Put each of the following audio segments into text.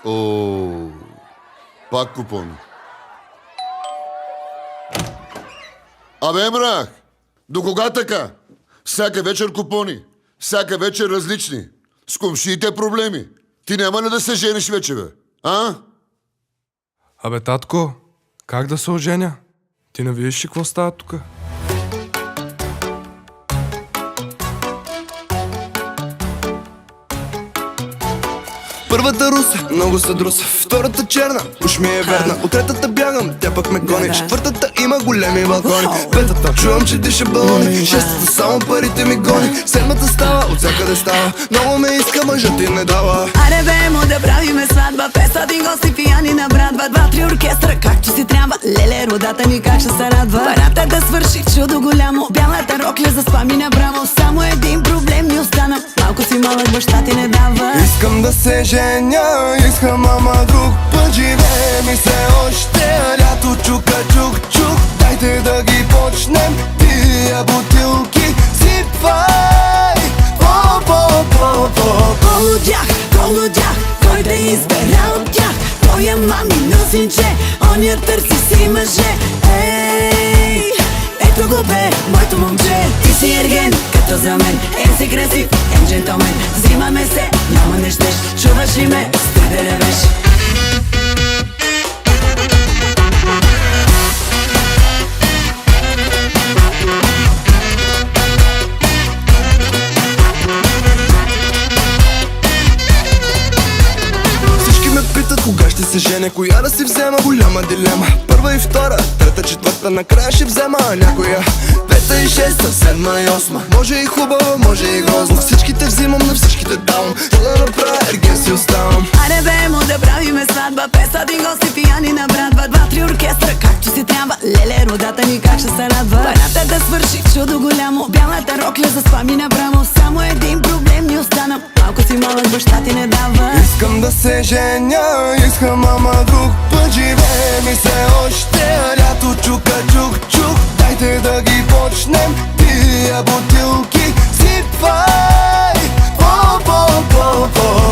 О, пак купон. Абе, Емрах, до кога така? Всяка вечер купони, всяка вечер различни. С комшиите проблеми. Ти няма ли да се жениш вече, бе? А? Абе, татко, как да се оженя? Ти не видиш ли какво става тука? Първата руса, много са друса. Втората черна, уж ми е верна. От третата бягам, тя пък ме гони. Четвъртата има големи балкони. Петата, чувам, че диша балони. Шестата, само парите ми гони. Седмата става, от всякъде става. Много ме иска, мъжът ти не дава. Аре бемо да правиме сватба, 500 гости пияни на брадва, 2-3 оркестра, както си трябва. Леле, родата ни как ще се радва. Парата да свърши, чудо голямо. Бялата рокля заспа ми набраво. Само един проблем ни остана. Малко си малък, баща ти не дава. Искам да се женя, искам ама друг път. Живее ми се още лято, чука, чук, чук. Дайте да ги почнем, тия бутилки сипвай. Полудях, кой да избера от тях? Твоя мамино синче, оня търси си мъже. Ей, ето го бе, моето момче. Ти си ерген, като за мен. Си красив, джентълмен. Взимаме се, няма не щеш. Чуваш ли ме, стой да ревеш. Кога ще се женя, коя да си взема? Голяма дилема. Първа и втора, трета, четвърта, накрая ще взема някоя. Пета и шеста, седма и осма. Може и хубава, може и грозна. Всичките взимам, на всичките давам. То да направя, ерген си оставам. Аре бемо да правиме сватба, 500 гости пияни на брадва, 2-3 оркестра, както си трябва. Леле, родата ни как ще се радва. Парата да свърши, чудо голямо. Бялата рокля заспа ми набрамо. Само един проблем ни остана. Малко си малък, баща ти не дава. Искам да се женя, искам ама друг път. Живее ми се още лято, чука, чук, чук. Дайте да ги почнем, тия бутилки сипвай.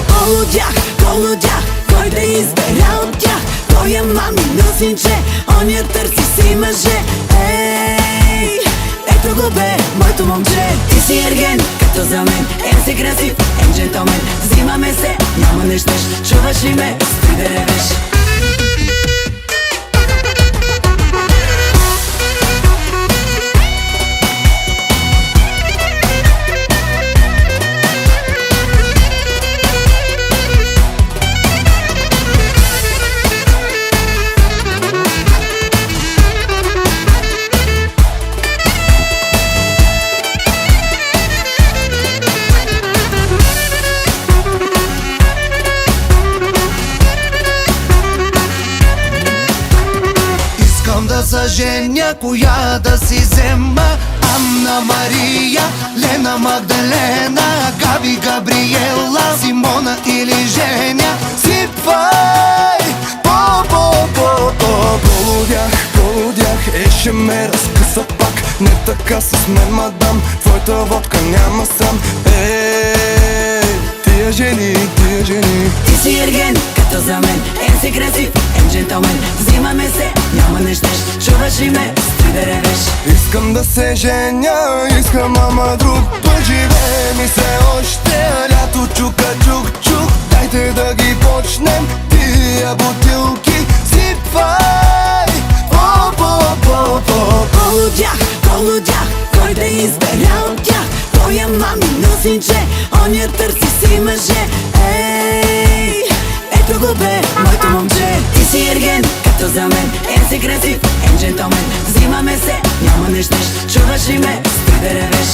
Полудях, кой да избера от тях? Твоя мамино синче, оня търси си мъже. Ей, ето го бе, моето момче. Ти си ерген, като за мен. Си красив, джентълмен. Взимаме се, няма не щеш. Чуваш ли ме, стой да ревеш. Да съженя, коя да си взема? Анна Мария, Лена Магдалена, Габи Габриела, Симона или Женя. Сипвай! Полудях, ще ме разкъса пак. Не така с мен, мадам, твоята водка няма сам. Тия жени. Ти си ерген, като за мен. Си красив, джентълмен. Взимаме се, няма не щеш. Чуваш ли ме, стой да ревеш. Искам да се женя, искам ама друг път. Живее ми се още лято, чука, чук, чук. Дайте да ги почнем, тия бутилки сипвай. Полудях, кой да избера от тях? Твоя мамино синче, оня търси си мъже. Ей, ето го бе, моето момче. Ти си ерген, като за мен. Си красив, джентълмен. Взимаме се, няма не щеш. Чуваш ли ме, стой да ревеш.